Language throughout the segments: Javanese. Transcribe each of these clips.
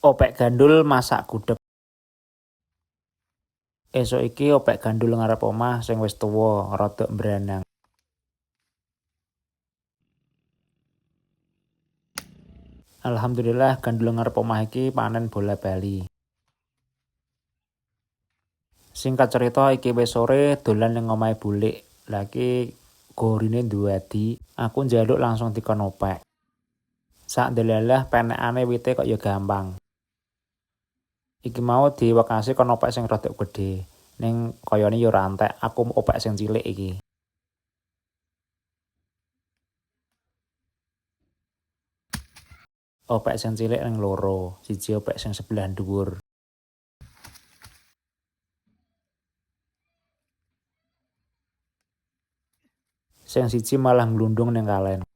Opek gandul masak gudeg. Esuk iki opek gandul ngarep omah sing wis tuwa, rada mbranang. Alhamdulillah gandul ngarep omah iki panen bola-bali. Singkat cerita iki wis sore dolan ning omahe bulik. Lah iki gorine duwe adi, aku njaluk langsung dikon opek. Sak ndelalah penekane wite kok ya gampang. Iki mau diwakasi kon opek sing rada gedhe. Ning kayane ya ora entek, aku opek sing cilik iki. Opek sing cilik ning loro, siji opek sing sebelah dhuwur. Sing siji malah nglundung ning kalen.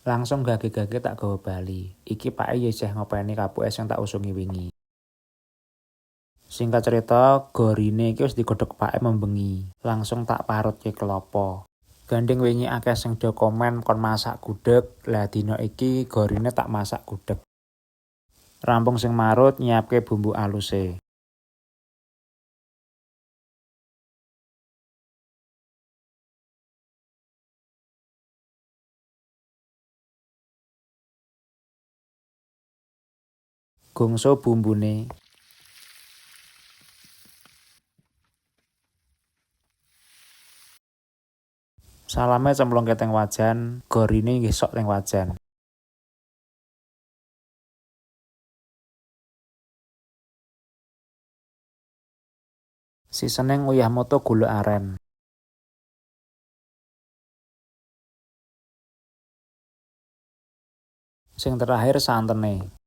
Langsung gage-gage tak gawa bali. Iki pake ya isih ngopeni kapuke sing tak usungi wingi. Singkat cerita, gorine iki wis digodhog pake membengi. Langsung tak parutke klopo. Gandeng wingi akeh sing do komen kon masak gudeg, lah dina iki gorine tak masak gudeg. Rampung sing marut nyiapke bumbu aluse. Gongso bumbune. Salame cemplungke teng wajan, gorine nggih sok teng wajan. Seasoning uyah moto gula aren. Sing terakhir santene.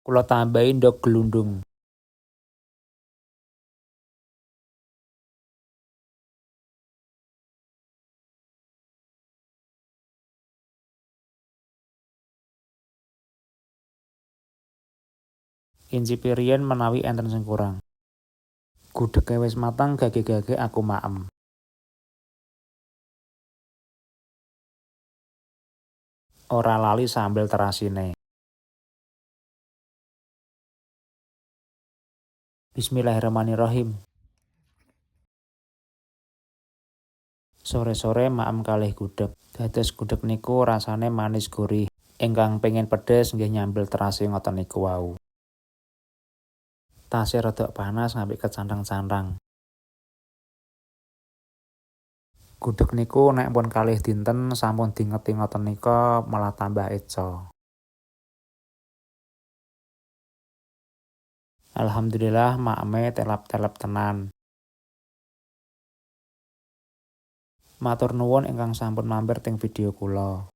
Kula tambahi ndok glundung. Incipi riyen menawi enten sing kurang. Gudhege wis mateng, gage-gage aku maem. Ora lali sambel terasine. Bismillahirrahmanirrahim. Sore-sore maem kalih gudeg. Dados gudeg niku rasane manis gurih. Ingkang pengin pedes nggih nyambel terasi ngoten niku wau. Tasih rada panas ngapik kecantang-cantang. Gudeg niku nek pun kalih dinten sampun dingeti ngoten nika malah tambah eco. Alhamdulillah makme telap-telep tenan. Matur nuwun ingkang sampun mampir teng video kula.